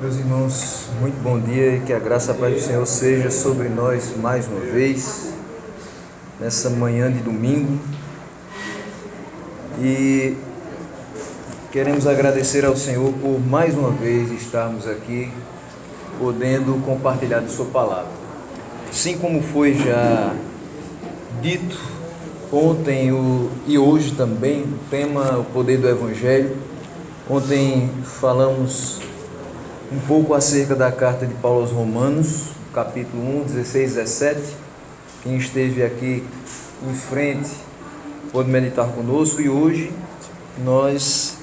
Meus irmãos, muito bom dia e que a graça e a paz do Senhor seja sobre nós mais uma vez, nessa manhã de domingo. E queremos agradecer ao Senhor por mais uma vez estarmos aqui, podendo compartilhar de Sua palavra. Assim como foi já dito ontem e hoje também, o tema, o poder do Evangelho. Ontem falamos um pouco acerca da carta de Paulo aos Romanos, capítulo 1, 16 e 17. Quem esteve aqui em frente pode meditar conosco, e hoje nós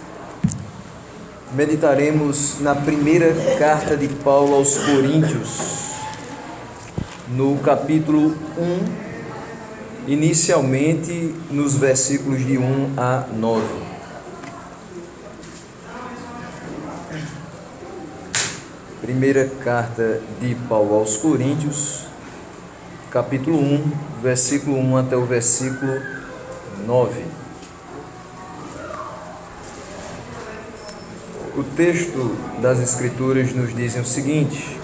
meditaremos na primeira carta de Paulo aos Coríntios, no capítulo 1, inicialmente nos versículos de 1 a 9. Primeira carta de Paulo aos Coríntios, capítulo 1, versículo 1 até o versículo 9. O texto das Escrituras nos diz o seguinte: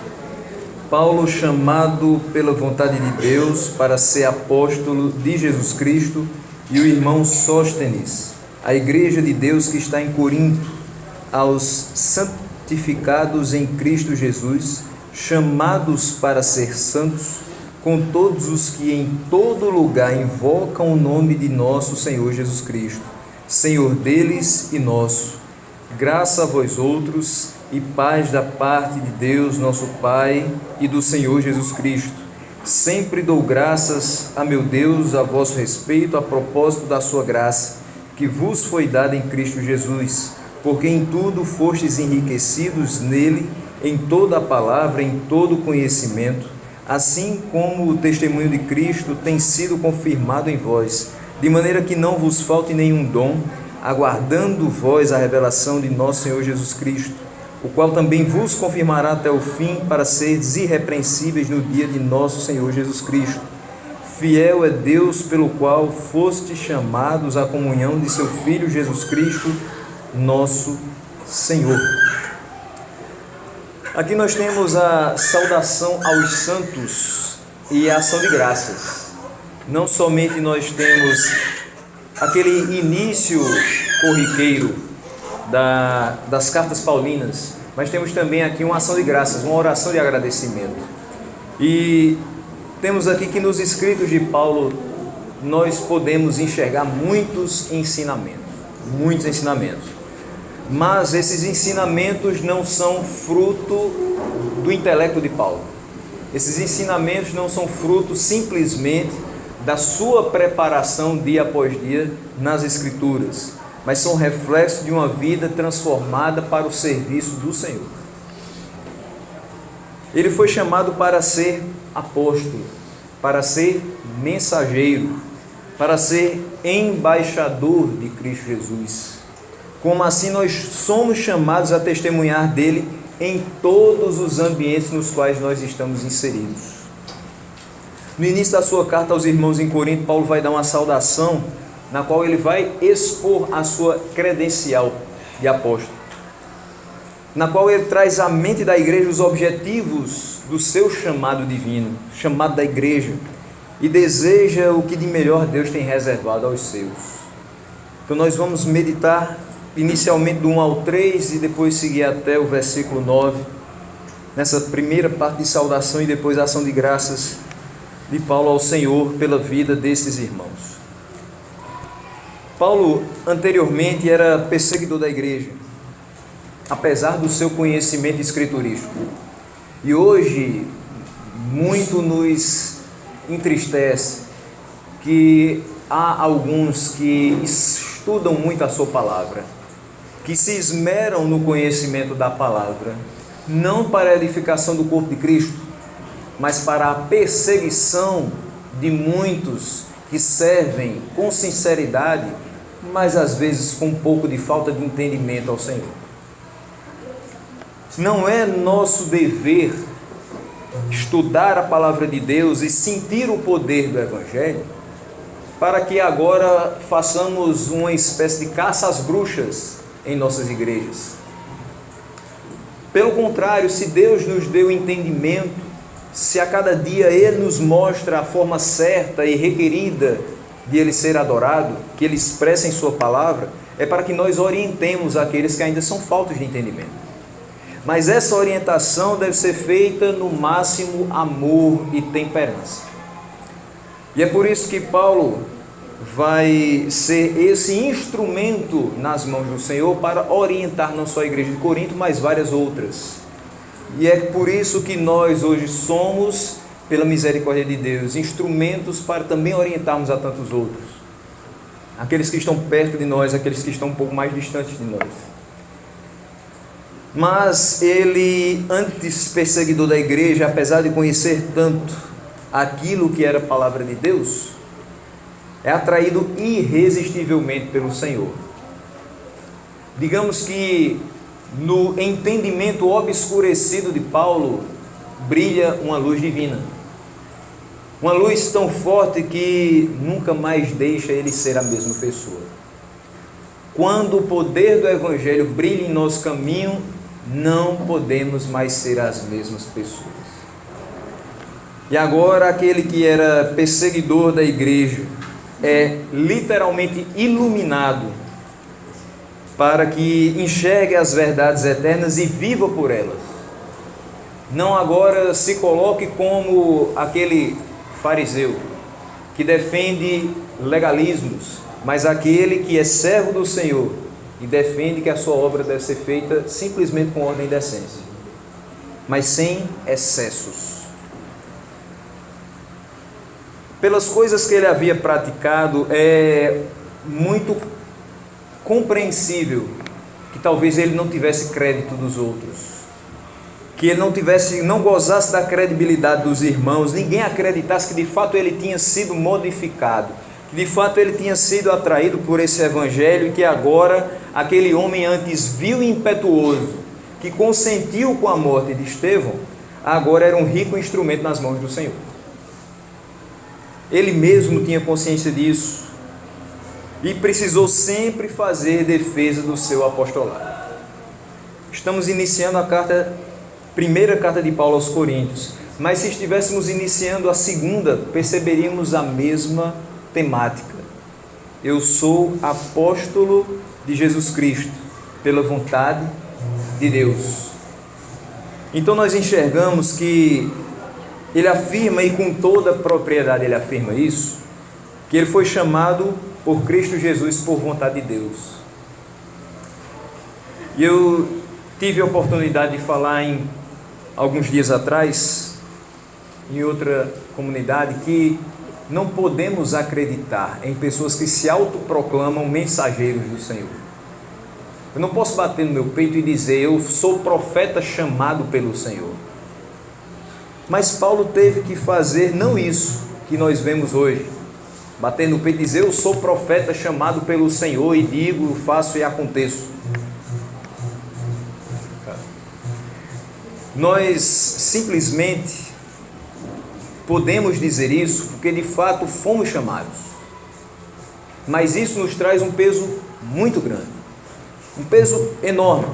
Paulo, chamado pela vontade de Deus para ser apóstolo de Jesus Cristo, e o irmão Sóstenes, a igreja de Deus que está em Corinto, aos santificados em Cristo Jesus, chamados para ser santos, com todos os que em todo lugar invocam o nome de nosso Senhor Jesus Cristo, Senhor deles e nosso. Graça a vós outros e paz da parte de Deus nosso Pai e do Senhor Jesus Cristo. Sempre dou graças a meu Deus a vosso respeito, a propósito da sua graça, que vos foi dada em Cristo Jesus, porque em tudo fostes enriquecidos nele, em toda a palavra, em todo o conhecimento, assim como o testemunho de Cristo tem sido confirmado em vós, de maneira que não vos falte nenhum dom, aguardando vós a revelação de nosso Senhor Jesus Cristo, o qual também vos confirmará até o fim, para seres irrepreensíveis no dia de nosso Senhor Jesus Cristo. Fiel é Deus, pelo qual fostes chamados à comunhão de seu Filho Jesus Cristo, nosso Senhor. Aqui nós temos a saudação aos santos e a ação de graças. Não somente nós temos aquele início corriqueiro das cartas paulinas, mas temos também aqui uma ação de graças, uma oração de agradecimento. E temos aqui que nos escritos de Paulo nós podemos enxergar muitos ensinamentos. Mas esses ensinamentos não são fruto do intelecto de Paulo. Esses ensinamentos não são fruto simplesmente da sua preparação dia após dia nas Escrituras, mas são reflexo de uma vida transformada para o serviço do Senhor. Ele foi chamado para ser apóstolo, para ser mensageiro, para ser embaixador de Cristo Jesus. Como assim nós somos chamados a testemunhar dele em todos os ambientes nos quais nós estamos inseridos. No início da sua carta aos irmãos em Corinto, Paulo vai dar uma saudação, na qual ele vai expor a sua credencial de apóstolo, na qual ele traz à mente da igreja os objetivos do seu chamado divino, chamado da igreja, e deseja o que de melhor Deus tem reservado aos seus. Então nós vamos meditar inicialmente do 1 ao 3 e depois seguir até o versículo 9, nessa primeira parte de saudação e depois a ação de graças de Paulo ao Senhor pela vida desses irmãos. Paulo anteriormente era perseguidor da igreja, apesar do seu conhecimento escriturístico. E hoje muito nos entristece que há alguns que estudam muito a sua palavra, que se esmeram no conhecimento da palavra, não para a edificação do corpo de Cristo, mas para a perseguição de muitos que servem com sinceridade, mas às vezes com um pouco de falta de entendimento ao Senhor. Não é nosso dever estudar a palavra de Deus e sentir o poder do Evangelho, para que agora façamos uma espécie de caça às bruxas em nossas igrejas. Pelo contrário, se Deus nos deu entendimento, se a cada dia Ele nos mostra a forma certa e requerida de Ele ser adorado, que Ele expressa em Sua palavra, é para que nós orientemos aqueles que ainda são faltos de entendimento. Mas essa orientação deve ser feita no máximo amor e temperança. E é por isso que Paulo vai ser esse instrumento nas mãos do Senhor para orientar não só a igreja de Corinto, mas várias outras. E é por isso que nós hoje somos, pela misericórdia de Deus, instrumentos para também orientarmos a tantos outros. Aqueles que estão perto de nós, aqueles que estão um pouco mais distantes de nós. Mas ele, antes perseguidor da igreja, apesar de conhecer tanto aquilo que era a palavra de Deus, é atraído irresistivelmente pelo Senhor. Digamos que no entendimento obscurecido de Paulo brilha uma luz divina. Uma luz tão forte que nunca mais deixa ele ser a mesma pessoa. Quando o poder do Evangelho brilha em nosso caminho, não podemos mais ser as mesmas pessoas. E agora aquele que era perseguidor da igreja é literalmente iluminado para que enxergue as verdades eternas e viva por elas. Não agora se coloque como aquele fariseu que defende legalismos, mas aquele que é servo do Senhor e defende que a sua obra deve ser feita simplesmente com ordem e decência, mas sem excessos. Pelas coisas que ele havia praticado, é muito compreensível que talvez ele não tivesse crédito dos outros, que ele não gozasse da credibilidade dos irmãos, ninguém acreditasse que de fato ele tinha sido modificado, que de fato ele tinha sido atraído por esse evangelho, e que agora aquele homem antes vil e impetuoso, que consentiu com a morte de Estevão, agora era um rico instrumento nas mãos do Senhor. Ele mesmo tinha consciência disso e precisou sempre fazer defesa do seu apostolado. Estamos iniciando a primeira carta de Paulo aos Coríntios, mas se estivéssemos iniciando a segunda, perceberíamos a mesma temática. Eu sou apóstolo de Jesus Cristo, pela vontade de Deus. Então nós enxergamos que ele afirma, e com toda propriedade ele afirma isso, que ele foi chamado por Cristo Jesus por vontade de Deus. E eu tive a oportunidade de falar alguns dias atrás, em outra comunidade, que não podemos acreditar em pessoas que se autoproclamam mensageiros do Senhor. Eu não posso bater no meu peito e dizer, eu sou profeta chamado pelo Senhor. Mas Paulo teve que fazer não isso que nós vemos hoje, bater no peito e dizer, eu sou profeta chamado pelo Senhor e digo, faço e aconteço. Nós simplesmente podemos dizer isso porque de fato fomos chamados, mas isso nos traz um peso muito grande, um peso enorme,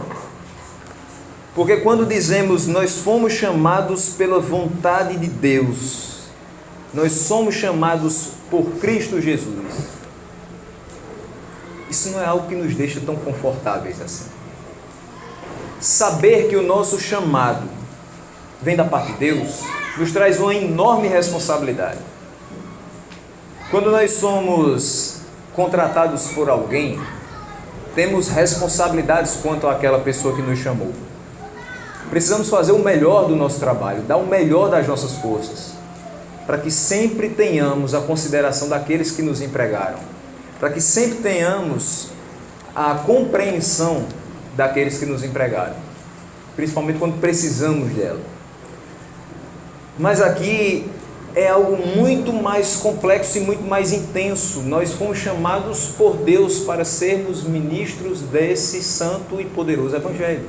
porque quando dizemos nós fomos chamados pela vontade de Deus, nós somos chamados por Cristo Jesus, isso não é algo que nos deixa tão confortáveis assim. Saber que o nosso chamado vem da parte de Deus nos traz uma enorme responsabilidade. Quando nós somos contratados por alguém, temos responsabilidades quanto àquela pessoa que nos chamou. Precisamos fazer o melhor do nosso trabalho, dar o melhor das nossas forças, para que sempre tenhamos a consideração daqueles que nos empregaram, para que sempre tenhamos a compreensão daqueles que nos empregaram, principalmente quando precisamos dela. Mas aqui é algo muito mais complexo e muito mais intenso. Nós fomos chamados por Deus para sermos ministros desse santo e poderoso Evangelho.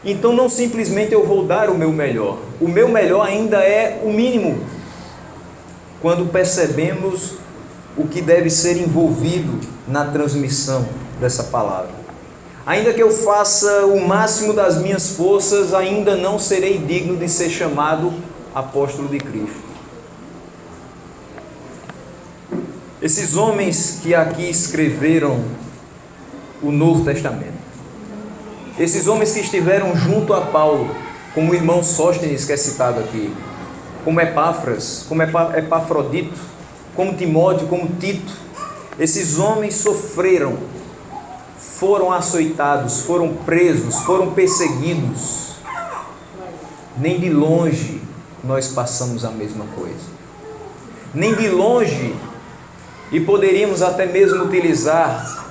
Então não simplesmente eu vou dar o meu melhor ainda é o mínimo, quando percebemos o que deve ser envolvido na transmissão dessa palavra. Ainda que eu faça o máximo das minhas forças, ainda não serei digno de ser chamado apóstolo de Cristo. Esses homens que aqui escreveram o Novo Testamento, esses homens que estiveram junto a Paulo, como o irmão Sóstenes, que é citado aqui, como Epáfras, como Epafrodito, como Timóteo, como Tito, esses homens sofreram, foram açoitados, foram presos, foram perseguidos. Nem de longe nós passamos a mesma coisa. Nem de longe, e poderíamos até mesmo utilizar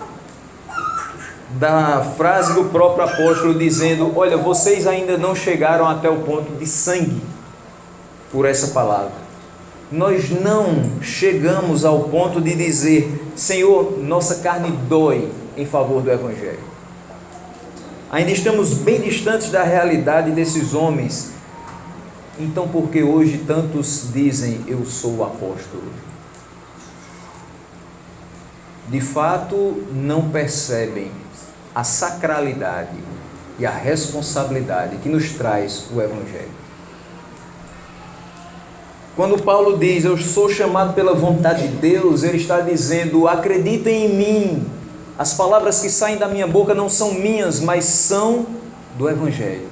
da frase do próprio apóstolo dizendo: olha, vocês ainda não chegaram até o ponto de sangue por essa palavra. Nós não chegamos ao ponto de dizer: Senhor, nossa carne dói em favor do Evangelho. Ainda estamos bem distantes da realidade desses homens. Então, por que hoje tantos dizem: eu sou o apóstolo? De fato, não percebem a sacralidade e a responsabilidade que nos traz o Evangelho. Quando Paulo diz: eu sou chamado pela vontade de Deus, ele está dizendo: acreditem em mim. As palavras que saem da minha boca não são minhas, mas são do Evangelho.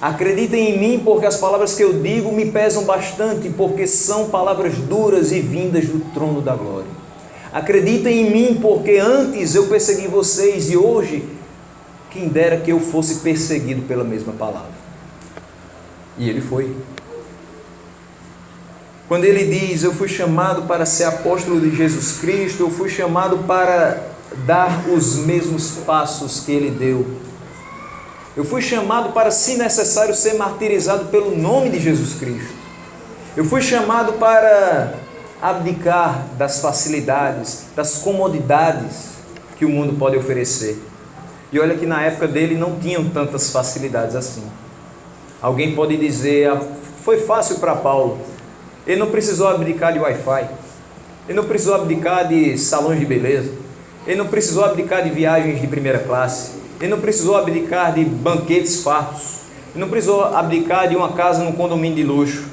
Acreditem em mim, porque as palavras que eu digo me pesam bastante, porque são palavras duras e vindas do trono da glória. Acreditem em mim, porque antes eu persegui vocês e hoje, quem dera que eu fosse perseguido pela mesma palavra. E ele foi. Quando ele diz: eu fui chamado para ser apóstolo de Jesus Cristo, eu fui chamado para dar os mesmos passos que ele deu. Eu fui chamado para, se necessário, ser martirizado pelo nome de Jesus Cristo. Eu fui chamado para abdicar das facilidades, das comodidades que o mundo pode oferecer. E olha que na época dele não tinham tantas facilidades assim. Alguém pode dizer: foi fácil para Paulo. Ele não precisou abdicar de Wi-Fi. Ele não precisou abdicar de salões de beleza. Ele não precisou abdicar de viagens de primeira classe. Ele não precisou abdicar de banquetes fartos. Ele não precisou abdicar de uma casa num condomínio de luxo.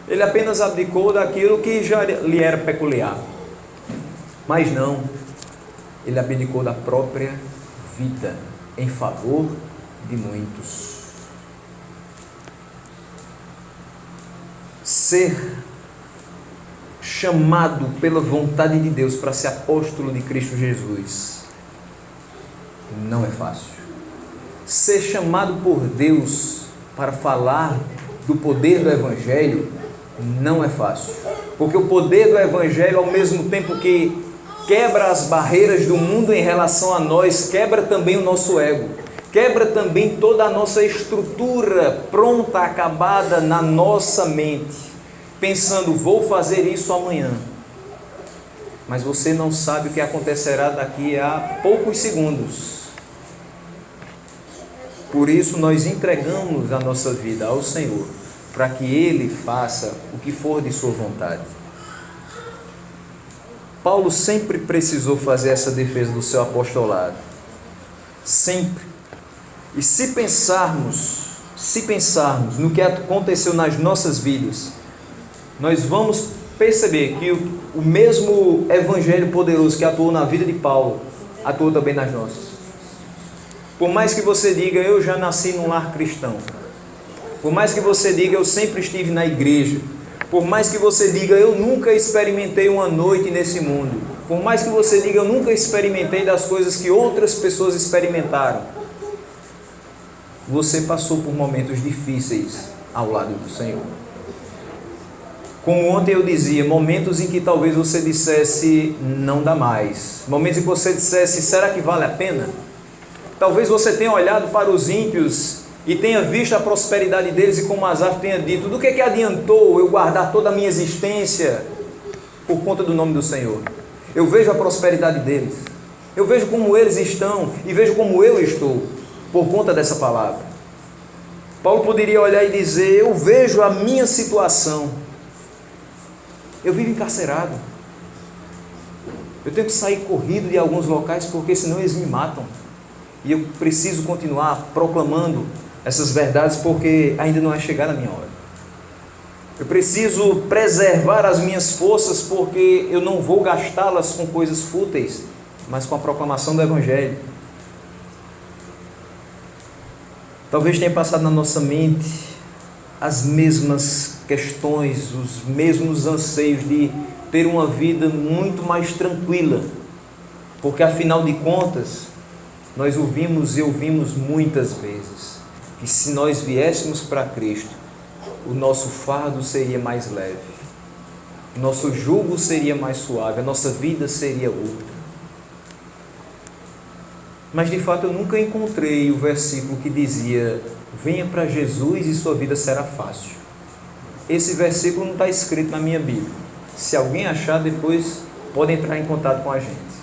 Ele apenas abdicou daquilo que já lhe era peculiar. Mas não, ele abdicou da própria vida em favor de muitos. Ser chamado pela vontade de Deus para ser apóstolo de Cristo Jesus não é fácil. Ser chamado por Deus para falar do poder do Evangelho não é fácil, porque o poder do Evangelho, ao mesmo tempo que quebra as barreiras do mundo em relação a nós, quebra também o nosso ego, quebra também toda a nossa estrutura pronta, acabada na nossa mente, pensando: vou fazer isso amanhã. Mas você não sabe o que acontecerá daqui a poucos segundos. Por isso nós entregamos a nossa vida ao Senhor, para que Ele faça o que for de sua vontade. Paulo sempre precisou fazer essa defesa do seu apostolado. Sempre. E se pensarmos no que aconteceu nas nossas vidas, nós vamos perceber que o mesmo Evangelho poderoso que atuou na vida de Paulo, atuou também nas nossas. Por mais que você diga: eu já nasci num lar cristão. Por mais que você diga: eu sempre estive na igreja. Por mais que você diga: eu nunca experimentei uma noite nesse mundo. Por mais que você diga: eu nunca experimentei das coisas que outras pessoas experimentaram. Você passou por momentos difíceis ao lado do Senhor. Como ontem eu dizia, momentos em que talvez você dissesse: não dá mais. Momentos em que você dissesse: será que vale a pena? Talvez você tenha olhado para os ímpios e tenha visto a prosperidade deles, e como Asaf tenha dito: do que adiantou eu guardar toda a minha existência por conta do nome do Senhor? Eu vejo a prosperidade deles, eu vejo como eles estão e vejo como eu estou por conta dessa palavra. Paulo poderia olhar e dizer: eu vejo a minha situação, eu vivo encarcerado, Eu tenho que sair corrido de alguns locais porque senão eles me matam. E eu preciso continuar proclamando essas verdades porque ainda não é chegada a minha hora. Eu preciso preservar as minhas forças porque eu não vou gastá-las com coisas fúteis, mas com a proclamação do Evangelho. Talvez tenha passado na nossa mente as mesmas questões, os mesmos anseios de ter uma vida muito mais tranquila, porque afinal de contas, nós ouvimos e ouvimos muitas vezes que se nós viéssemos para Cristo, o nosso fardo seria mais leve, o nosso jugo seria mais suave, a nossa vida seria outra. Mas de fato eu nunca encontrei o versículo que dizia: venha para Jesus e sua vida será fácil. Esse versículo não está escrito na minha Bíblia. Se alguém achar, depois pode entrar em contato com a gente.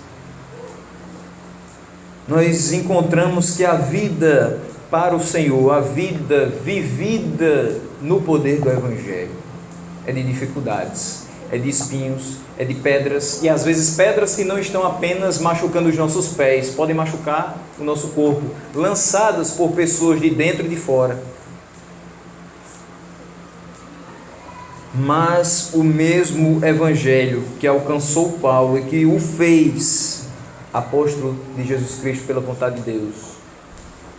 Nós encontramos que a vida para o Senhor, a vida vivida no poder do Evangelho, é de dificuldades, é de espinhos, é de pedras, e às vezes pedras que não estão apenas machucando os nossos pés, podem machucar o nosso corpo, lançadas por pessoas de dentro e de fora. Mas o mesmo Evangelho que alcançou Paulo e que o fez apóstolo de Jesus Cristo pela vontade de Deus,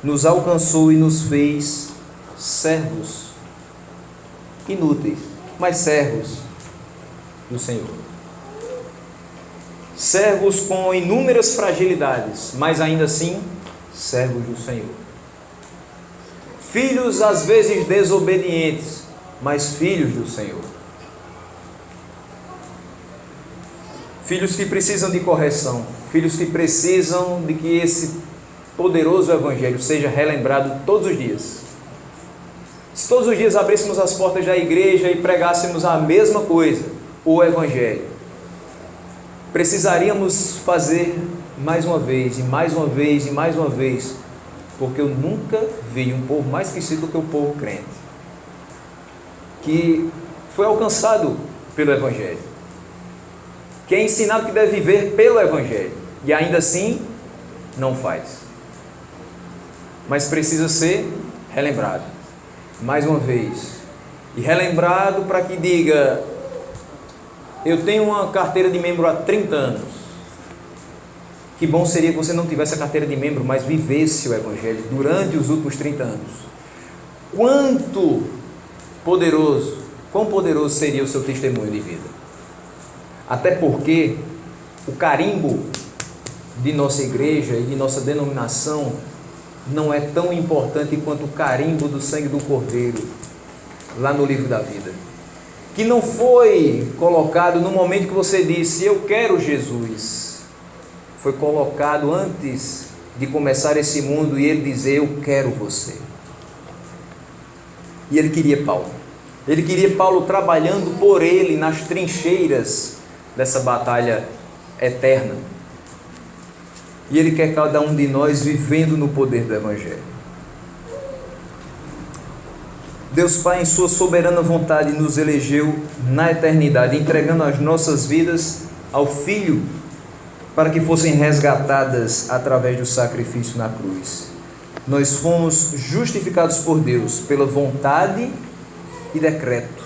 nos alcançou e nos fez servos inúteis, mas servos do Senhor. Servos com inúmeras fragilidades, mas ainda assim servos do Senhor. Filhos às vezes desobedientes, mas filhos do Senhor. Filhos que precisam de correção, filhos que precisam de que esse poderoso Evangelho seja relembrado todos os dias. Se todos os dias abríssemos as portas da igreja e pregássemos a mesma coisa, o Evangelho, precisaríamos fazer mais uma vez, e mais uma vez, e mais uma vez, porque eu nunca vi um povo mais esquecido do que o povo crente, que foi alcançado pelo Evangelho, que é ensinado que deve viver pelo Evangelho, e ainda assim não faz, mas precisa ser relembrado, mais uma vez, e relembrado para que diga: eu tenho uma carteira de membro há 30 anos, que bom seria que você não tivesse a carteira de membro, mas vivesse o Evangelho durante os últimos 30 anos. Quão poderoso seria o seu testemunho de vida. Até porque o carimbo de nossa igreja e de nossa denominação não é tão importante quanto o carimbo do sangue do Cordeiro lá no livro da vida, que não foi colocado no momento que você disse: eu quero Jesus. Foi colocado antes de começar esse mundo e ele dizer: eu quero você. E ele queria Paulo. Ele queria Paulo trabalhando por ele nas trincheiras dessa batalha eterna. E ele quer cada um de nós vivendo no poder do Evangelho. Deus Pai, em sua soberana vontade, nos elegeu na eternidade, entregando as nossas vidas ao Filho, para que fossem resgatadas através do sacrifício na cruz. Nós fomos justificados por Deus pela vontade e decreto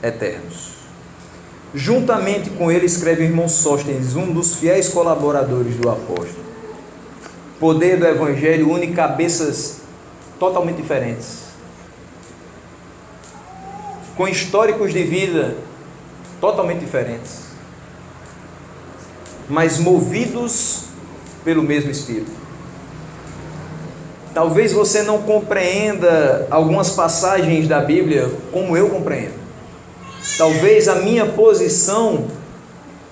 eternos. Juntamente com ele escreve o irmão Sóstenes, um dos fiéis colaboradores do apóstolo. O poder do Evangelho une cabeças totalmente diferentes, com históricos de vida totalmente diferentes, mas movidos pelo mesmo Espírito. Talvez você não compreenda algumas passagens da Bíblia como eu compreendo. Talvez a minha posição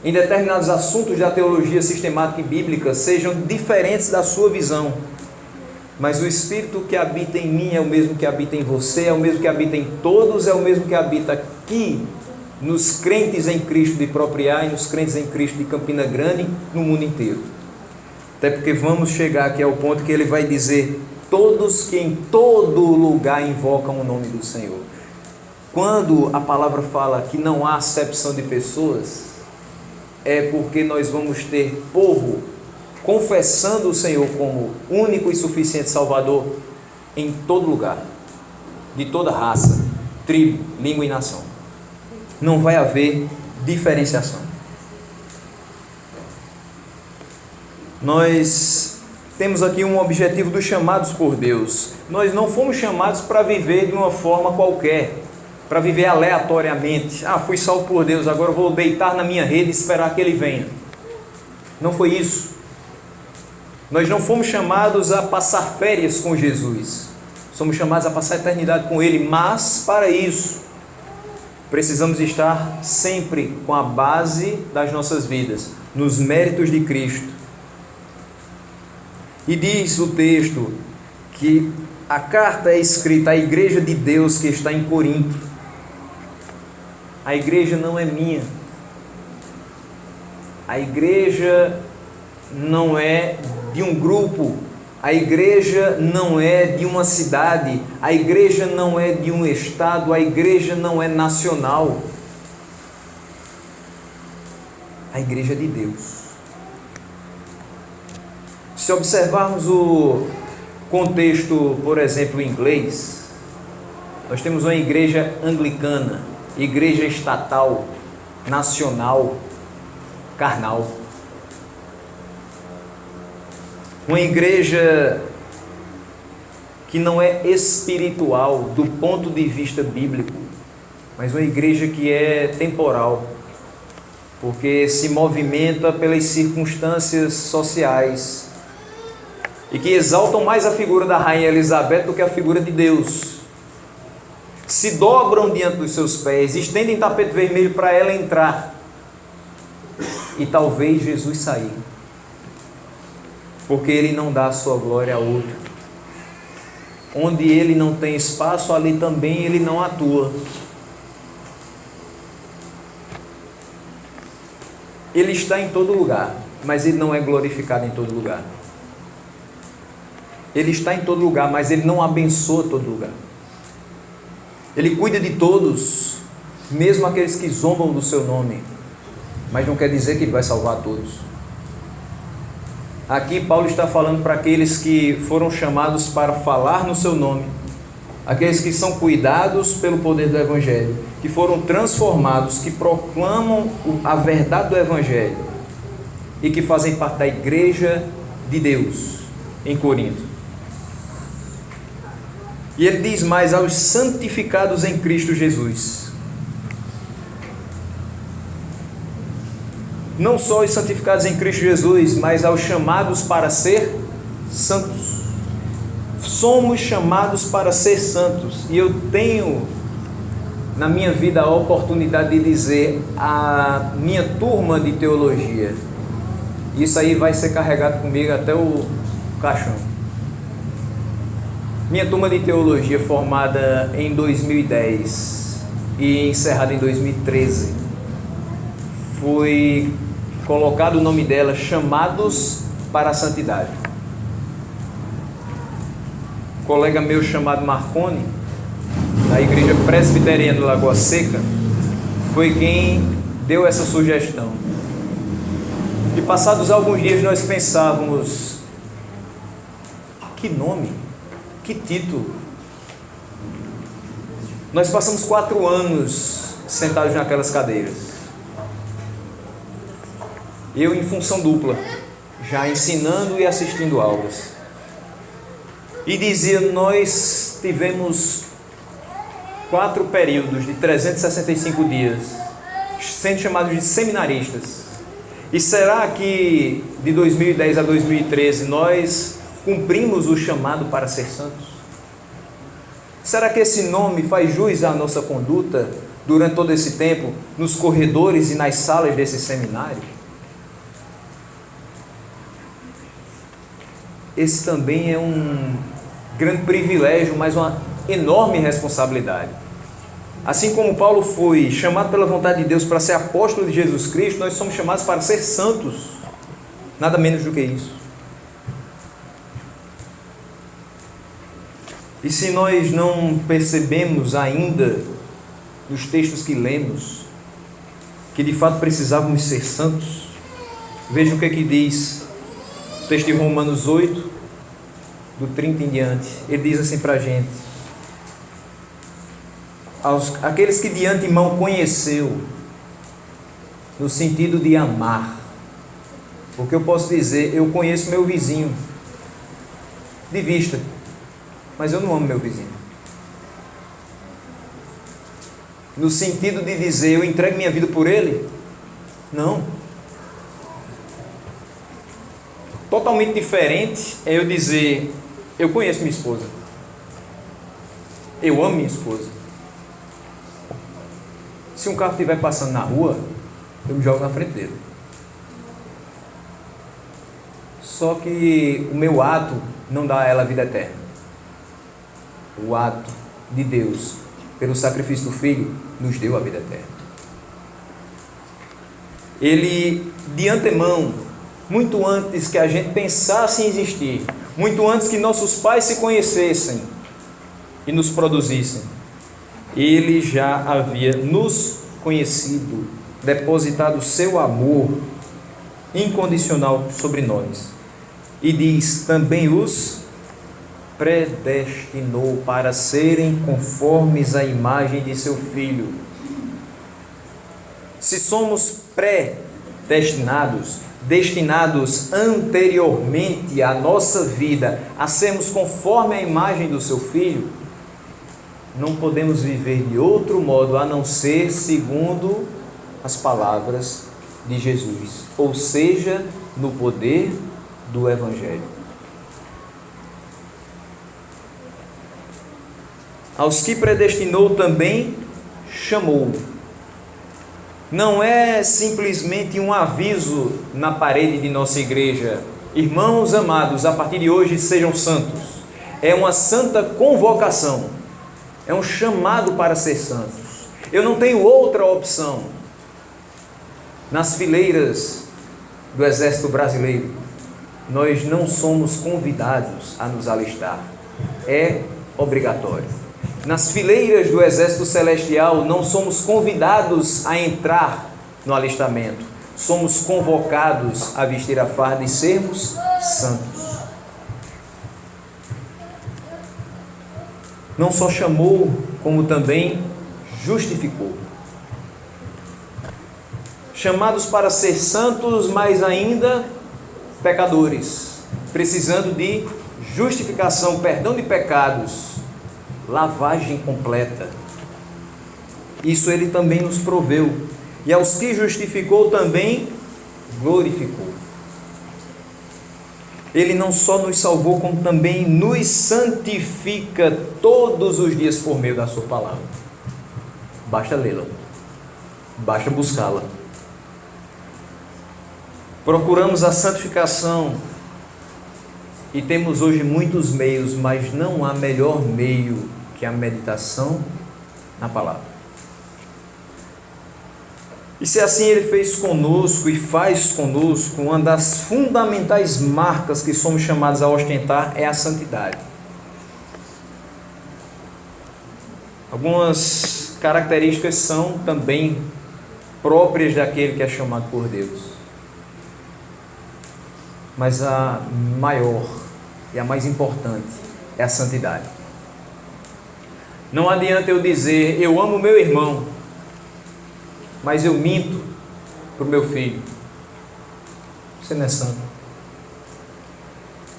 em determinados assuntos da teologia sistemática e bíblica sejam diferentes da sua visão. Mas o Espírito que habita em mim é o mesmo que habita em você, é o mesmo que habita em todos, é o mesmo que habita aqui nos crentes em Cristo de Propriá e nos crentes em Cristo de Campina Grande, no mundo inteiro. Até porque vamos chegar aqui ao ponto que ele vai dizer: todos que em todo lugar invocam o nome do Senhor. Quando a palavra fala que não há acepção de pessoas, é porque nós vamos ter povo confessando o Senhor como único e suficiente Salvador em todo lugar, de toda raça, tribo, língua e nação. Não vai haver diferenciação. Nós temos aqui um objetivo dos chamados por Deus. Nós não fomos chamados para viver de uma forma qualquer, para viver aleatoriamente. Fui salvo por Deus, agora eu vou deitar na minha rede e esperar que Ele venha. Não foi isso. Nós não fomos chamados a passar férias com Jesus. Somos chamados a passar a eternidade com Ele, mas para isso precisamos estar sempre com a base das nossas vidas, nos méritos de Cristo. E diz o texto que a carta é escrita à igreja de Deus que está em Corinto. A igreja não é minha. A igreja não é de um grupo. A igreja não é de uma cidade. A igreja não é de um estado. A igreja não é nacional. A igreja é de Deus. Se observarmos o contexto, por exemplo, inglês, nós temos uma igreja anglicana, igreja estatal, nacional, carnal. Uma igreja que não é espiritual do ponto de vista bíblico, mas uma igreja que é temporal, porque se movimenta pelas circunstâncias sociais e que exaltam mais a figura da Rainha Elizabeth do que a figura de Deus. Se dobram diante dos seus pés, estendem tapete vermelho para ela entrar e talvez Jesus sair, porque Ele não dá a sua glória a outro. Onde Ele não tem espaço, ali também Ele não atua. Ele está em todo lugar, mas Ele não é glorificado em todo lugar. Ele está em todo lugar, mas Ele não abençoa todo lugar. Ele cuida de todos, mesmo aqueles que zombam do seu nome, mas não quer dizer que Ele vai salvar todos. Aqui Paulo está falando para aqueles que foram chamados para falar no seu nome, aqueles que são cuidados pelo poder do Evangelho, que foram transformados, que proclamam a verdade do Evangelho e que fazem parte da igreja de Deus em Corinto. E ele diz mais: aos santificados em Cristo Jesus. Não só os santificados em Cristo Jesus, mas aos chamados para ser santos. Somos chamados para ser santos. E eu tenho na minha vida a oportunidade de dizer à minha turma de teologia, isso aí vai ser carregado comigo até o caixão. Minha turma de teologia, formada em 2010 e encerrada em 2013, foi colocado o nome dela Chamados para a Santidade. Um colega meu chamado Marconi, da Igreja Presbiteriana de Lagoa Seca, foi quem deu essa sugestão. E passados alguns dias nós pensávamos: que nome? Que título? Nós passamos 4 anos sentados naquelas cadeiras. Eu em função dupla, já ensinando e assistindo aulas. E dizia: nós tivemos 4 períodos de 365 dias, sendo chamados de seminaristas. E será que de 2010 a 2013 nós cumprimos o chamado para ser santos? Será que esse nome faz jus à nossa conduta durante todo esse tempo, nos corredores e nas salas desse seminário? Esse também é um grande privilégio, mas uma enorme responsabilidade. Assim como Paulo foi chamado pela vontade de Deus para ser apóstolo de Jesus Cristo, nós somos chamados para ser santos, nada menos do que isso. E se nós não percebemos ainda, nos textos que lemos, que de fato precisávamos ser santos. Veja o que é que diz o texto de Romanos 8, do 30 em diante. Ele diz assim para a gente: aqueles que de antemão conheceu, no sentido de amar, porque eu posso dizer, eu conheço meu vizinho de vista, mas eu não amo meu vizinho. No sentido de dizer, eu entrego minha vida por ele? Não. Totalmente diferente é eu dizer, eu conheço minha esposa, eu amo minha esposa. Se um carro estiver passando na rua, eu me jogo na frente dele. Só que o meu ato não dá a ela a vida eterna. O ato de Deus, pelo sacrifício do Filho, nos deu a vida eterna. Ele, de antemão, muito antes que a gente pensasse em existir, muito antes que nossos pais se conhecessem e nos produzissem, Ele já havia nos conhecido, depositado o seu amor incondicional sobre nós. E diz, também os predestinou para serem conformes à imagem de seu Filho. Se somos predestinados, destinados anteriormente à nossa vida a sermos conforme a imagem do seu Filho, não podemos viver de outro modo a não ser segundo as palavras de Jesus, ou seja, no poder do Evangelho. Aos que predestinou também chamou. Não é simplesmente um aviso na parede de nossa igreja: irmãos amados, a partir de hoje sejam santos. É uma santa convocação, é um chamado para ser santos. Eu não tenho outra opção. Nas fileiras do Exército Brasileiro, nós não somos convidados a nos alistar, é obrigatório. Nas fileiras do Exército Celestial, não somos convidados a entrar no alistamento, somos convocados a vestir a farda e sermos santos. Não só chamou, como também justificou. Chamados para ser santos, mas ainda pecadores, precisando de justificação, perdão de pecados, lavagem completa. Isso Ele também nos proveu. E aos que justificou também glorificou. Ele não só nos salvou, como também nos santifica todos os dias por meio da sua palavra. Basta lê-la, basta buscá-la. Procuramos a santificação e temos hoje muitos meios, mas não há melhor meio que a meditação na palavra. E se assim Ele fez conosco e faz conosco, uma das fundamentais marcas que somos chamados a ostentar é a santidade. Algumas características são também próprias daquele que é chamado por Deus. Mas a maior e a mais importante é a santidade. Não adianta eu dizer, eu amo meu irmão, mas eu minto para o meu filho. Você não é santo.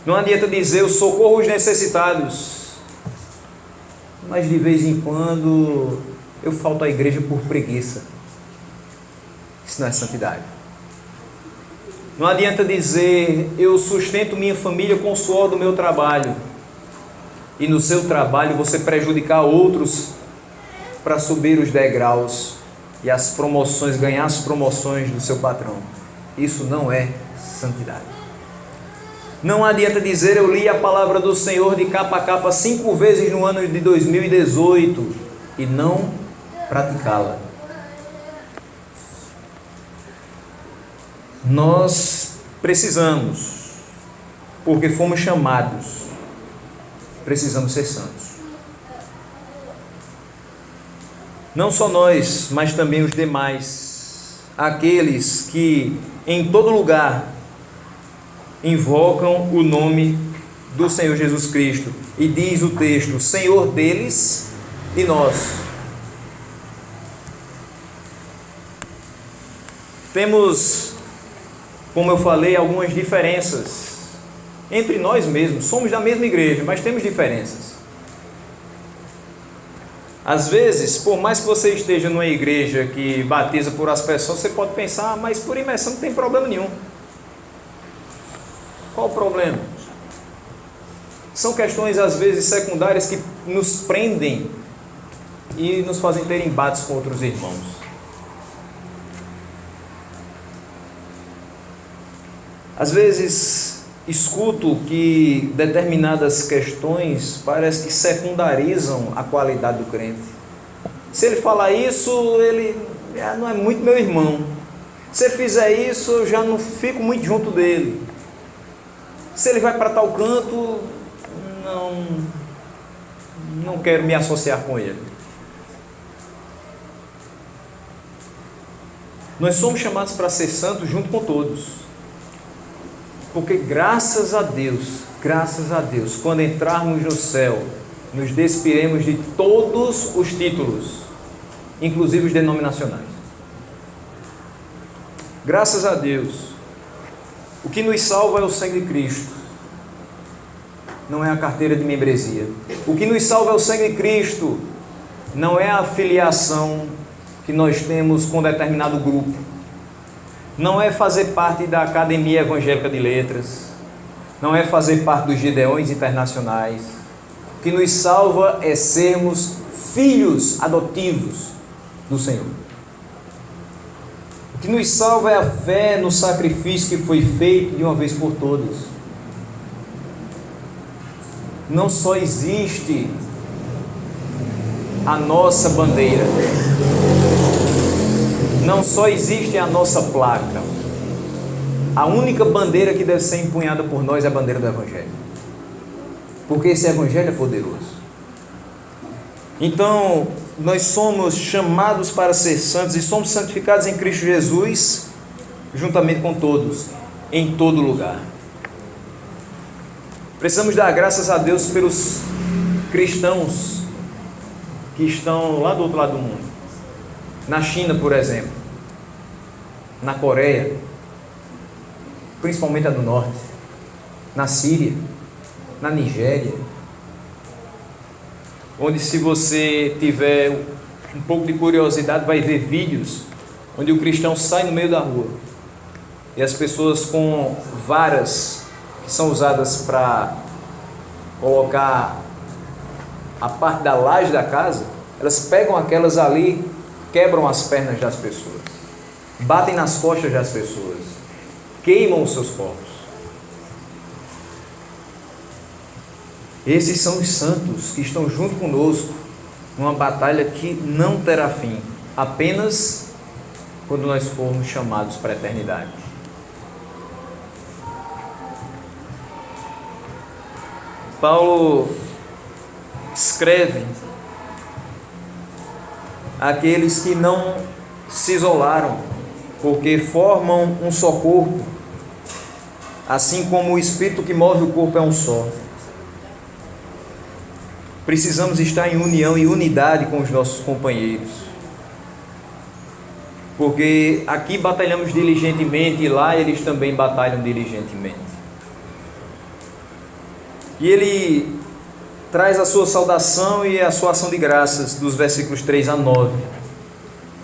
Não adianta dizer, eu socorro os necessitados, mas de vez em quando eu falto à igreja por preguiça. Isso não é santidade. Não adianta dizer, eu sustento minha família com o suor do meu trabalho, e no seu trabalho você prejudicar outros para subir os degraus e as promoções, ganhar as promoções do seu patrão. Isso não é santidade. Não adianta dizer, eu li a palavra do Senhor de capa a capa 5 vezes no ano de 2018 e não praticá-la. Nós precisamos, porque fomos chamados, precisamos ser santos. Não só nós, mas também os demais aqueles que em todo lugar invocam o nome do Senhor Jesus Cristo. E diz o texto: Senhor deles e nós. Temos, como eu falei, algumas diferenças entre nós mesmos. Somos da mesma igreja, mas temos diferenças. Às vezes, por mais que você esteja numa igreja que batiza por aspersão, você pode pensar, mas por imersão não tem problema nenhum. Qual o problema? São questões às vezes secundárias que nos prendem e nos fazem ter embates com outros irmãos. Às vezes escuto que determinadas questões parece que secundarizam a qualidade do crente. Se ele falar isso, ele não é muito meu irmão. Se ele fizer isso, eu já não fico muito junto dele. Se ele vai para tal canto, não quero me associar com ele. Nós somos chamados para ser santos junto com todos. Porque graças a Deus, quando entrarmos no céu, nos despiremos de todos os títulos, inclusive os denominacionais. Graças a Deus. O que nos salva é o sangue de Cristo, não é a carteira de membresia. O que nos salva é o sangue de Cristo, não é a filiação que nós temos com determinado grupo. Não é fazer parte da Academia Evangélica de Letras, não é fazer parte dos Gideões Internacionais. O que nos salva é sermos filhos adotivos do Senhor. O que nos salva é a fé no sacrifício que foi feito de uma vez por todas. Não só existe a nossa bandeira, não só existe a nossa placa. A única bandeira que deve ser empunhada por nós é a bandeira do Evangelho, porque esse Evangelho é poderoso. Então, nós somos chamados para ser santos e somos santificados em Cristo Jesus, juntamente com todos, em todo lugar. Precisamos dar graças a Deus pelos cristãos que estão lá do outro lado do mundo. Na China, por exemplo, na Coreia, principalmente a do norte, na Síria, na Nigéria, onde, se você tiver um pouco de curiosidade, vai ver vídeos onde o cristão sai no meio da rua e as pessoas com varas que são usadas para colocar a parte da laje da casa, elas pegam aquelas ali, quebram as pernas das pessoas, batem nas costas das pessoas, queimam os seus corpos. Esses são os santos que estão junto conosco numa batalha que não terá fim, apenas quando nós formos chamados para a eternidade. Paulo escreve àqueles que não se isolaram, porque formam um só corpo, assim como o Espírito que move o corpo é um só. Precisamos estar em união e unidade com os nossos companheiros, porque aqui batalhamos diligentemente e lá eles também batalham diligentemente. E ele traz a sua saudação e a sua ação de graças dos versículos 3 a 9.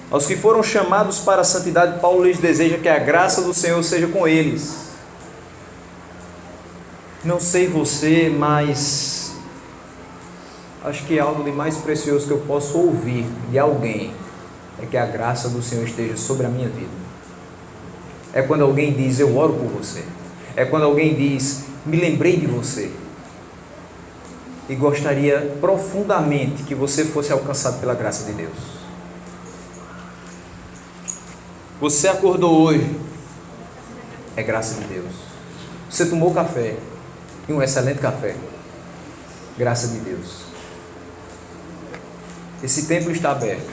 Aos que foram chamados para a santidade, Paulo lhes deseja que a graça do Senhor seja com eles. Não sei você, mas acho que algo de mais precioso que eu posso ouvir de alguém é que a graça do Senhor esteja sobre a minha vida. É quando alguém diz, eu oro por você. É quando alguém diz, me lembrei de você. E gostaria profundamente que você fosse alcançado pela graça de Deus. Você acordou hoje, é graça de Deus. Você tomou café, e um excelente café, graça de Deus. Esse templo está aberto,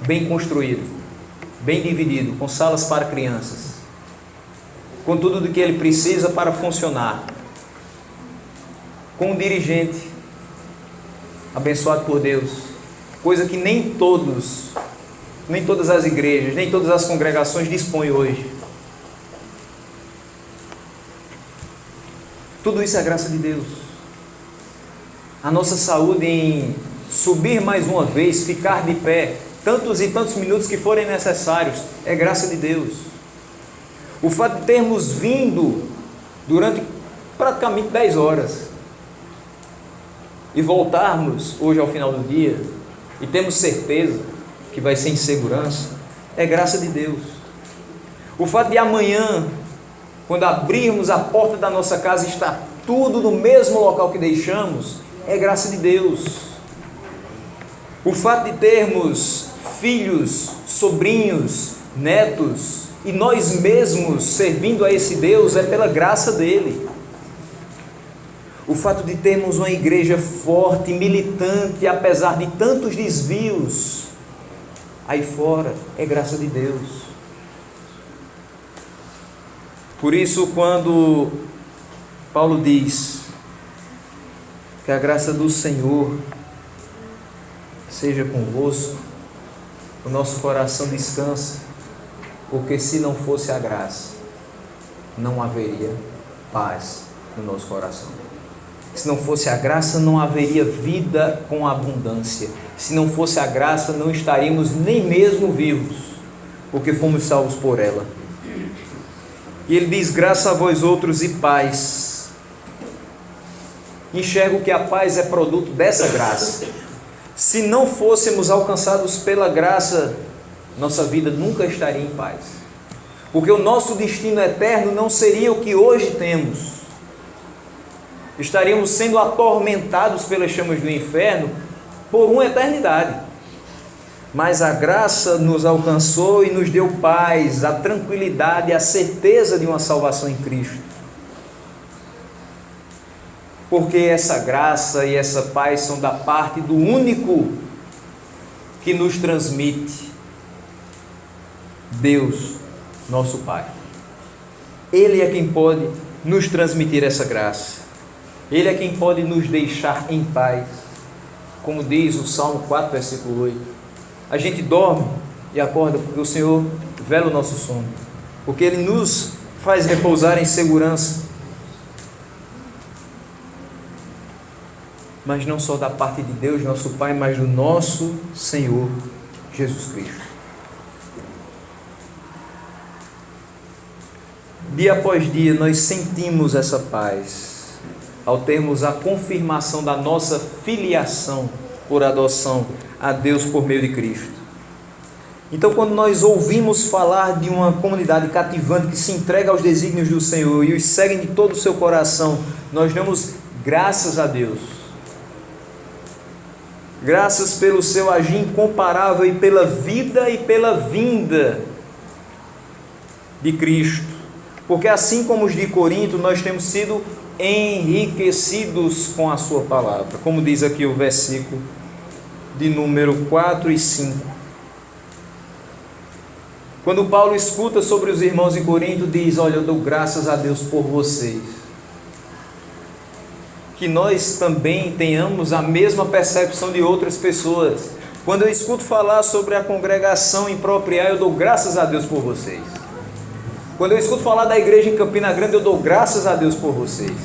bem construído, bem dividido, com salas para crianças, com tudo do que ele precisa para funcionar, com um dirigente abençoado por Deus, coisa que nem todas as igrejas, nem todas as congregações dispõem hoje. Tudo isso é graça de Deus. A nossa saúde em subir mais uma vez, ficar de pé, tantos e tantos minutos que forem necessários, é graça de Deus. O fato de termos vindo durante praticamente 10 horas e voltarmos hoje ao final do dia e temos certeza que vai ser em segurança, é graça de Deus. O fato de amanhã, quando abrirmos a porta da nossa casa, estar tudo no mesmo local que deixamos, é graça de Deus. O fato de termos filhos, sobrinhos, netos e nós mesmos servindo a esse Deus é pela graça dele. O fato de termos uma igreja forte, militante, apesar de tantos desvios aí fora, é graça de Deus. Por isso, quando Paulo diz que a graça do Senhor seja convosco, o nosso coração descansa, porque se não fosse a graça, não haveria paz no nosso coração. Se não fosse a graça, não haveria vida com abundância. Se não fosse a graça, não estaríamos nem mesmo vivos, porque fomos salvos por ela. E ele diz: graça a vós outros e paz. Enxergo que a paz é produto dessa graça. Se não fôssemos alcançados pela graça, nossa vida nunca estaria em paz, porque o nosso destino eterno não seria o que hoje temos. Estaríamos sendo atormentados pelas chamas do inferno por uma eternidade. Mas a graça nos alcançou e nos deu paz, a tranquilidade, a certeza de uma salvação em Cristo. Porque essa graça e essa paz são da parte do único que nos transmite, Deus, nosso Pai. Ele é quem pode nos transmitir essa graça. Ele é quem pode nos deixar em paz. Como diz o Salmo 4, versículo 8. A gente dorme e acorda porque o Senhor vela o nosso sono, porque Ele nos faz repousar em segurança. Mas não só da parte de Deus, nosso Pai, mas do nosso Senhor Jesus Cristo. Dia após dia nós sentimos essa paz, ao termos a confirmação da nossa filiação por adoção a Deus por meio de Cristo. Então, quando nós ouvimos falar de uma comunidade cativante que se entrega aos desígnios do Senhor e os segue de todo o seu coração, nós damos graças a Deus. Graças pelo seu agir incomparável e pela vida e pela vinda de Cristo. Porque assim como os de Corinto, nós temos sido enriquecidos com a sua palavra, como diz aqui o versículo de número 4 e 5. Quando Paulo escuta sobre os irmãos em Corinto, diz: olha, eu dou graças a Deus por vocês. Que nós também tenhamos a mesma percepção de outras pessoas. Quando eu escuto falar sobre a congregação em Propriá, eu dou graças a Deus por vocês. Quando eu escuto falar da igreja em Campina Grande, eu dou graças a Deus por vocês.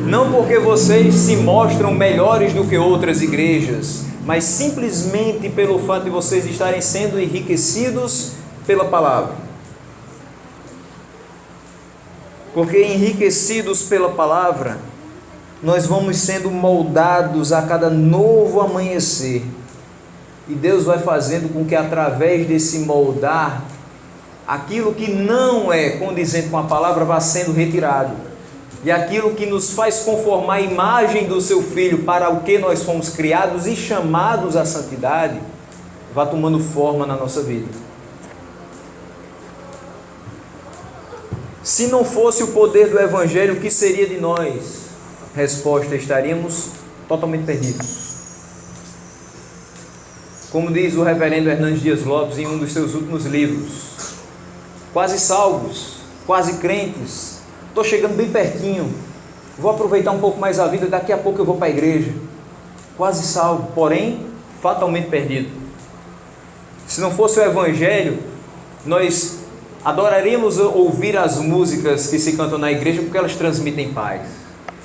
Não porque vocês se mostram melhores do que outras igrejas, mas simplesmente pelo fato de vocês estarem sendo enriquecidos pela palavra. Porque enriquecidos pela palavra, nós vamos sendo moldados a cada novo amanhecer. E Deus vai fazendo com que através desse moldar, aquilo que não é condizente com a palavra vá sendo retirado. E aquilo que nos faz conformar a imagem do seu Filho, para o que nós fomos criados e chamados à santidade, vá tomando forma na nossa vida. Se não fosse o poder do Evangelho, o que seria de nós? Resposta: estaríamos totalmente perdidos. Como diz o reverendo Hernandes Dias Lopes em um dos seus últimos livros, quase salvos, quase crentes, estou chegando bem pertinho, vou aproveitar um pouco mais a vida, daqui a pouco eu vou para a igreja. Quase salvo, porém fatalmente perdido. Se não fosse o Evangelho, nós adoraríamos ouvir as músicas que se cantam na igreja porque elas transmitem paz.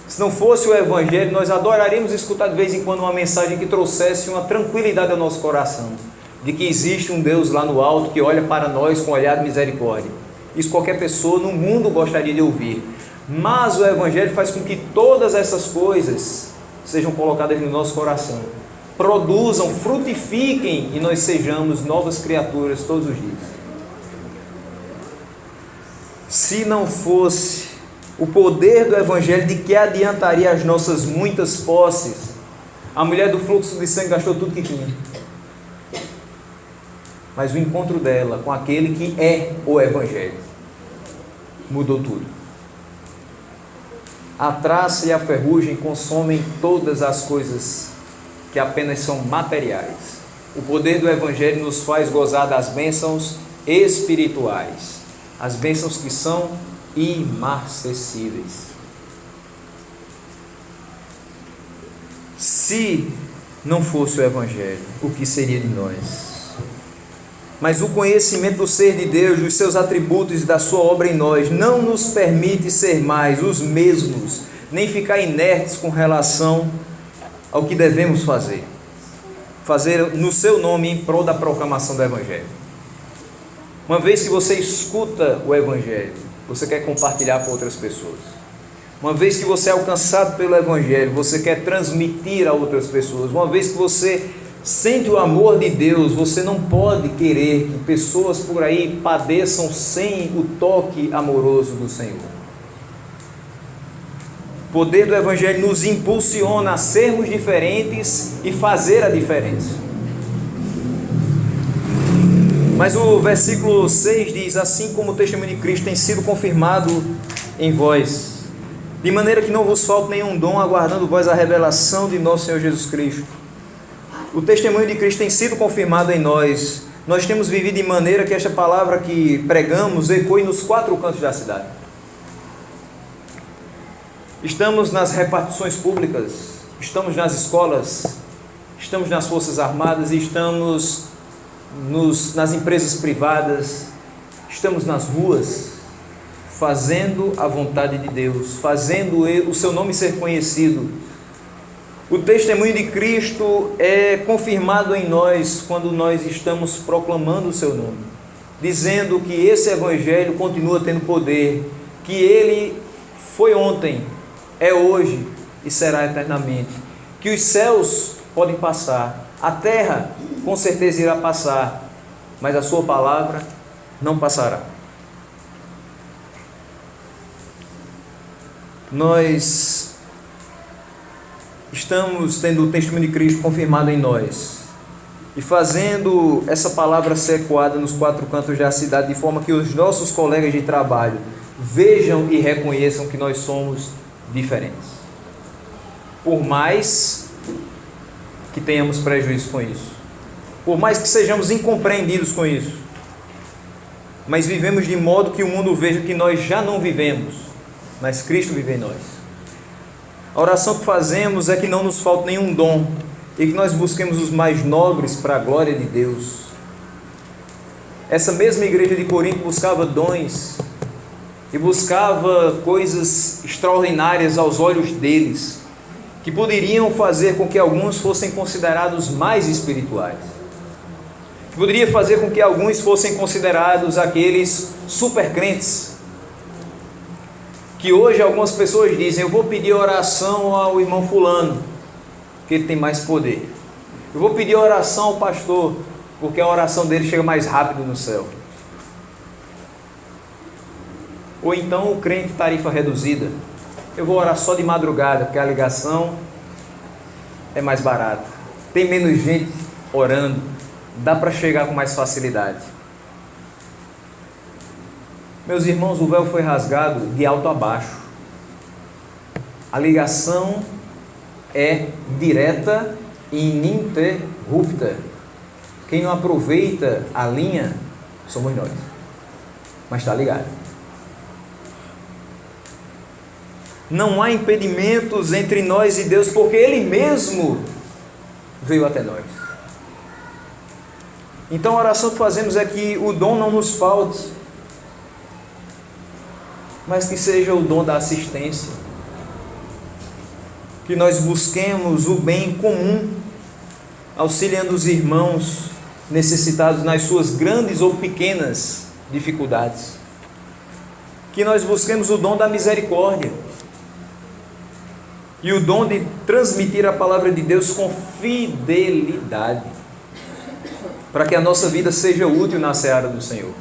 Se não fosse o Evangelho, nós adoraríamos escutar de vez em quando uma mensagem que trouxesse uma tranquilidade ao nosso coração, de que existe um Deus lá no alto que olha para nós com olhar de misericórdia. Isso qualquer pessoa no mundo gostaria de ouvir. Mas o Evangelho faz com que todas essas coisas sejam colocadas no nosso coração, produzam, frutifiquem e nós sejamos novas criaturas todos os dias. Se não fosse o poder do Evangelho, de que adiantaria as nossas muitas posses? A mulher do fluxo de sangue gastou tudo que tinha, mas o encontro dela com aquele que é o Evangelho mudou tudo. A traça e a ferrugem consomem todas as coisas que apenas são materiais. O poder do Evangelho nos faz gozar das bênçãos espirituais, as bênçãos que são imarcessíveis. Se não fosse o Evangelho, o que seria de nós? Mas o conhecimento do ser de Deus, dos seus atributos e da sua obra em nós, não nos permite ser mais os mesmos, nem ficar inertes com relação ao que devemos fazer. Fazer no seu nome em prol da proclamação do Evangelho. Uma vez que você escuta o Evangelho, você quer compartilhar com outras pessoas. Uma vez que você é alcançado pelo Evangelho, você quer transmitir a outras pessoas. Uma vez que você sente o amor de Deus, você não pode querer que pessoas por aí padeçam sem o toque amoroso do Senhor. O poder do Evangelho nos impulsiona a sermos diferentes e fazer a diferença. Mas o versículo 6 diz: assim como o testemunho de Cristo tem sido confirmado em vós, de maneira que não vos falte nenhum dom, aguardando vós a revelação de nosso Senhor Jesus Cristo. O testemunho de Cristo tem sido confirmado em nós. Nós temos vivido de maneira que esta palavra que pregamos ecoe nos 4 cantos da cidade. Estamos nas repartições públicas, estamos nas escolas, estamos nas forças armadas, estamos nas empresas privadas, estamos nas ruas, fazendo a vontade de Deus, fazendo o seu nome ser conhecido. O testemunho de Cristo é confirmado em nós quando nós estamos proclamando o seu nome, dizendo que esse Evangelho continua tendo poder, que ele foi ontem, é hoje e será eternamente, que os céus podem passar, a terra com certeza irá passar, mas a sua palavra não passará. Nós estamos tendo o testemunho de Cristo confirmado em nós e fazendo essa palavra ser ecoada nos 4 cantos da cidade, de forma que os nossos colegas de trabalho vejam e reconheçam que nós somos diferentes, por mais que tenhamos prejuízo com isso, por mais que sejamos incompreendidos com isso, mas vivemos de modo que o mundo veja que nós já não vivemos, mas Cristo vive em nós. A oração que fazemos é que não nos falte nenhum dom e que nós busquemos os mais nobres para a glória de Deus. Essa mesma igreja de Corinto buscava dons e buscava coisas extraordinárias aos olhos deles, que poderiam fazer com que alguns fossem considerados mais espirituais, que poderia fazer com que alguns fossem considerados aqueles super crentes, que hoje algumas pessoas dizem: eu vou pedir oração ao irmão fulano, porque ele tem mais poder. Eu vou pedir oração ao pastor, porque a oração dele chega mais rápido no céu. Ou então o crente tarifa reduzida: eu vou orar só de madrugada, porque a ligação é mais barata, tem menos gente orando, dá para chegar com mais facilidade. Meus irmãos, o véu foi rasgado de alto a baixo. A ligação é direta e ininterrupta. Quem não aproveita a linha somos nós. Mas está ligado. Não há impedimentos entre nós e Deus, porque Ele mesmo veio até nós. Então a oração que fazemos é que o dom não nos falte, mas que seja o dom da assistência. Que nós busquemos o bem comum, auxiliando os irmãos necessitados nas suas grandes ou pequenas dificuldades. Que nós busquemos o dom da misericórdia e o dom de transmitir a palavra de Deus com fidelidade, para que a nossa vida seja útil na seara do Senhor.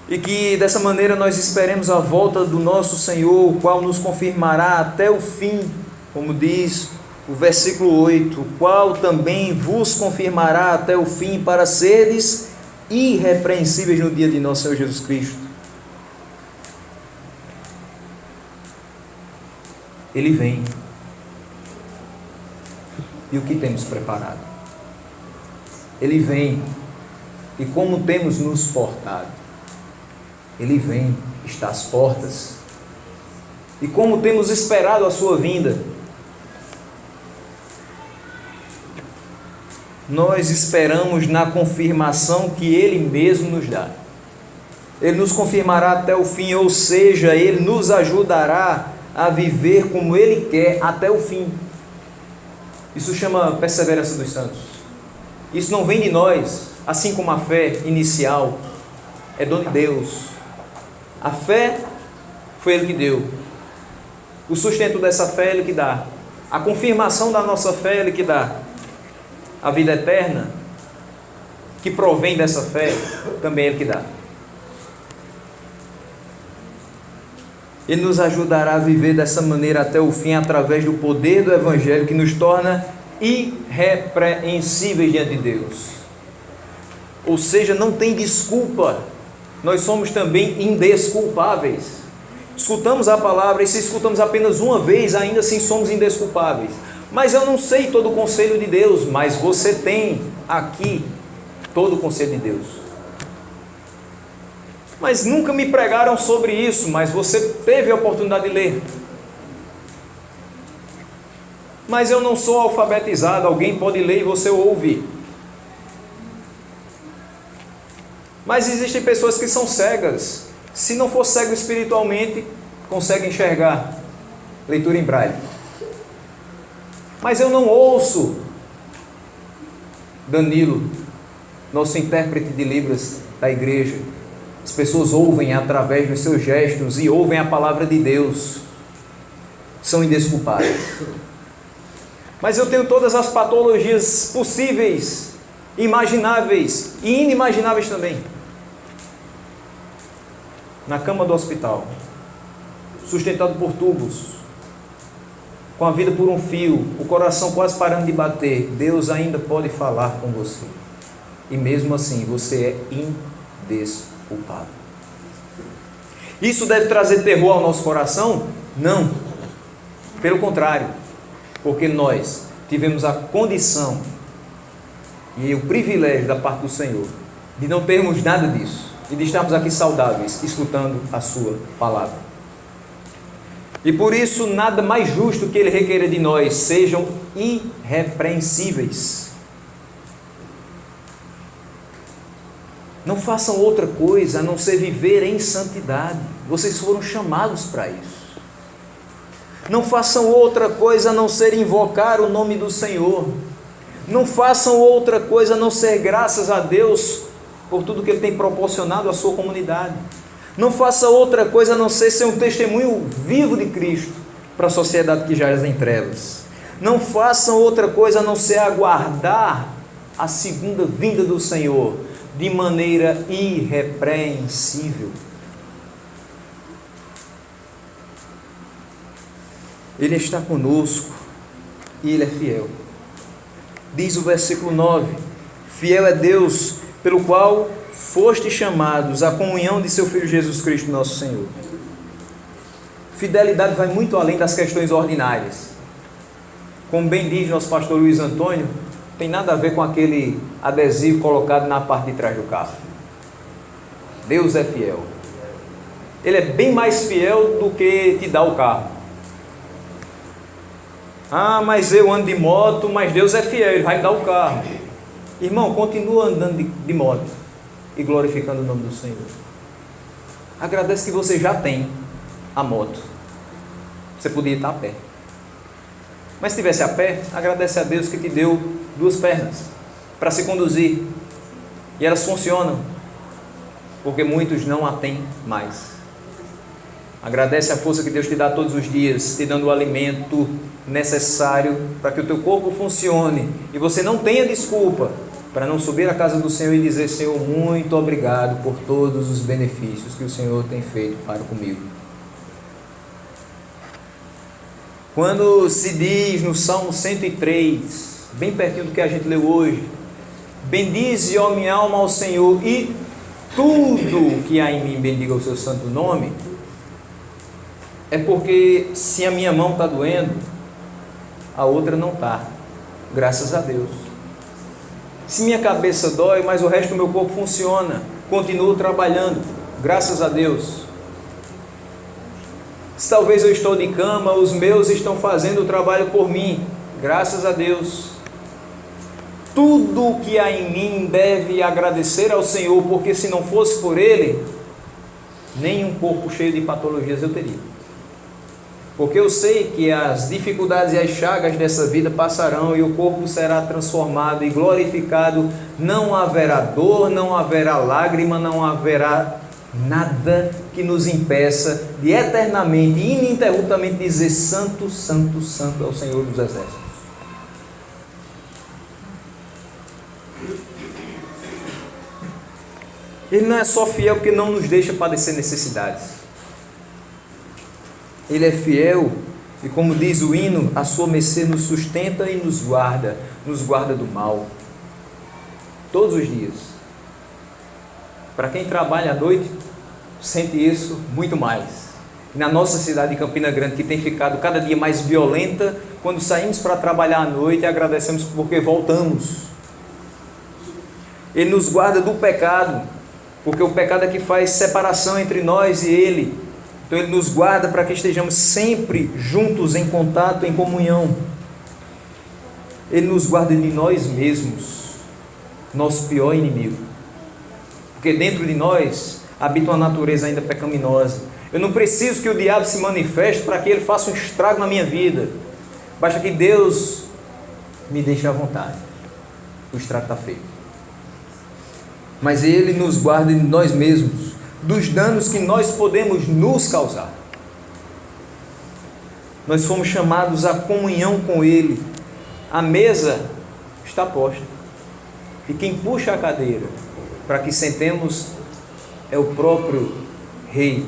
E que dessa maneira nós esperemos a volta do nosso Senhor, o qual nos confirmará até o fim, como diz o versículo 8, o qual também vos confirmará até o fim, para seres irrepreensíveis no dia de nosso Senhor Jesus Cristo. Ele vem. E o que temos preparado? Ele vem. E como temos nos portado? Ele vem, está às portas. E como temos esperado a sua vinda? Nós esperamos na confirmação que Ele mesmo nos dá. Ele nos confirmará até o fim, ou seja, Ele nos ajudará a viver como Ele quer até o fim. Isso chama perseverança dos santos. Isso não vem de nós, assim como a fé inicial é dom de Deus. A fé foi Ele que deu. O sustento dessa fé é Ele que dá. A confirmação da nossa fé é Ele que dá. A vida eterna, que provém dessa fé, também é Ele que dá. Ele nos ajudará a viver dessa maneira até o fim, através do poder do Evangelho, que nos torna irrepreensíveis diante de Deus. Ou seja, não tem desculpa. Nós somos também indesculpáveis. Escutamos a palavra, e se escutamos apenas uma vez, ainda assim somos indesculpáveis. Mas eu não sei todo o conselho de Deus, mas você tem aqui todo o conselho de Deus. Mas nunca me pregaram sobre isso, mas você teve a oportunidade de ler. Mas eu não sou alfabetizado, alguém pode ler e você ouve. Mas existem pessoas que são cegas. Se não for cego espiritualmente, consegue enxergar leitura em braille. Mas eu não ouço. Danilo, nosso intérprete de Libras da igreja, as pessoas ouvem através dos seus gestos e ouvem a palavra de Deus. São indesculpáveis. Mas eu tenho todas as patologias possíveis, imagináveis e inimagináveis também. Na cama do hospital, sustentado por tubos, com a vida por um fio, o coração quase parando de bater, Deus ainda pode falar com você. E mesmo assim, você é indesculpável. Isso deve trazer terror ao nosso coração? Não. Pelo contrário, porque nós tivemos a condição e o privilégio da parte do Senhor de não termos nada disso e de estarmos aqui saudáveis, escutando a sua palavra. E por isso nada mais justo que Ele requeira de nós, sejam irrepreensíveis. Não façam outra coisa a não ser viver em santidade. Vocês foram chamados para isso. Não façam outra coisa a não ser invocar o nome do Senhor. Não façam outra coisa a não ser graças a Deus por tudo que Ele tem proporcionado à sua comunidade. Não faça outra coisa a não ser um testemunho vivo de Cristo para a sociedade que jaz em trevas. Não façam outra coisa a não ser aguardar a segunda vinda do Senhor de maneira irrepreensível. Ele está conosco e Ele é fiel. Diz o versículo 9: fiel é Deus, pelo qual fostes chamados à comunhão de seu Filho Jesus Cristo, nosso Senhor. Fidelidade vai muito além das questões ordinárias. Como bem diz nosso pastor Luiz Antônio, tem nada a ver com aquele adesivo colocado na parte de trás do carro. Deus é fiel. Ele é bem mais fiel do que te dar o carro. Ah, mas eu ando de moto, mas Deus é fiel, Ele vai me dar o carro. Irmão, continua andando de moto e glorificando o nome do Senhor. Agradece que você já tem a moto. Você podia estar a pé. Mas se estivesse a pé, agradece a Deus que te deu duas pernas para se conduzir. E elas funcionam, porque muitos não a têm mais. Agradece a força que Deus te dá todos os dias, te dando o alimento necessário para que o teu corpo funcione. E você não tenha desculpa para não subir à casa do Senhor e dizer: Senhor, muito obrigado por todos os benefícios que o Senhor tem feito para comigo. Quando se diz no Salmo 103, bem pertinho do que a gente leu hoje: bendize, ó minha alma, ao Senhor, e tudo que há em mim bendiga o seu santo nome, é porque se a minha mão está doendo, a outra não está, graças a Deus. Se minha cabeça dói, mas o resto do meu corpo funciona, continuo trabalhando, graças a Deus. Se talvez eu estou de cama, os meus estão fazendo o trabalho por mim, graças a Deus. Tudo que há em mim deve agradecer ao Senhor, porque se não fosse por Ele, nem um corpo cheio de patologias eu teria. Porque eu sei que as dificuldades e as chagas dessa vida passarão e o corpo será transformado e glorificado. Não haverá dor, não haverá lágrima, não haverá nada que nos impeça de eternamente e ininterruptamente dizer: Santo, Santo, Santo é o Senhor dos Exércitos. Ele não é só fiel porque não nos deixa padecer necessidades. Ele é fiel e, como diz o hino, a sua mercê nos sustenta e nos guarda do mal, todos os dias. Para quem trabalha à noite, sente isso muito mais. Na nossa cidade de Campina Grande, que tem ficado cada dia mais violenta, quando saímos para trabalhar à noite, agradecemos porque voltamos. Ele nos guarda do pecado, porque o pecado é que faz separação entre nós e Ele. Então Ele nos guarda para que estejamos sempre juntos, em contato, em comunhão. Ele nos guarda de nós mesmos, nosso pior inimigo. Porque dentro de nós habita uma natureza ainda pecaminosa. Eu não preciso que o diabo se manifeste para que ele faça um estrago na minha vida. Basta que Deus me deixe à vontade. O estrago está feito. Mas Ele nos guarda de nós mesmos, dos danos que nós podemos nos causar. Nós fomos chamados à comunhão com Ele. A mesa está posta. E quem puxa a cadeira para que sentemos é o próprio Rei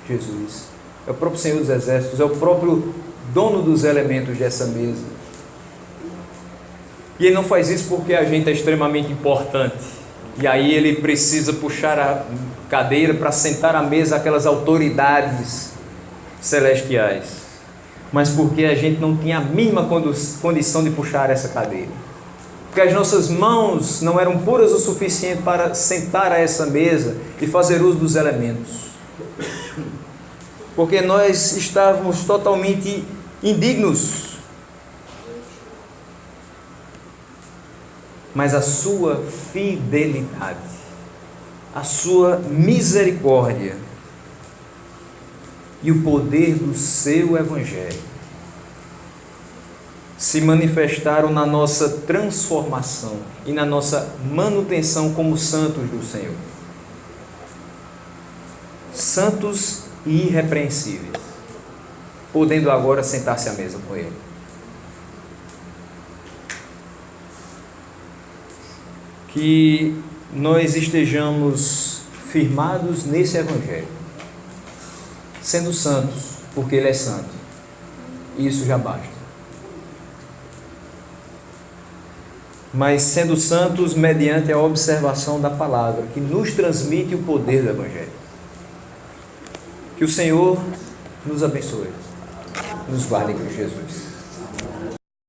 Jesus. É o próprio Senhor dos Exércitos, é o próprio dono dos elementos dessa mesa. E Ele não faz isso porque a gente é extremamente importante. E aí Ele precisa puxar a cadeira para sentar à mesa aquelas autoridades celestiais. Mas porque a gente não tinha a mínima condição de puxar essa cadeira. Porque as nossas mãos não eram puras o suficiente para sentar a essa mesa e fazer uso dos elementos. Porque nós estávamos totalmente indignos. Mas a sua fidelidade, a sua misericórdia e o poder do seu Evangelho se manifestaram na nossa transformação e na nossa manutenção como santos do Senhor. Santos e irrepreensíveis, podendo agora sentar-se à mesa com Ele. Que nós estejamos firmados nesse Evangelho, sendo santos, porque Ele é santo, e isso já basta. Mas sendo santos mediante a observação da palavra, que nos transmite o poder do Evangelho. Que o Senhor nos abençoe, nos guarde em Cristo Jesus.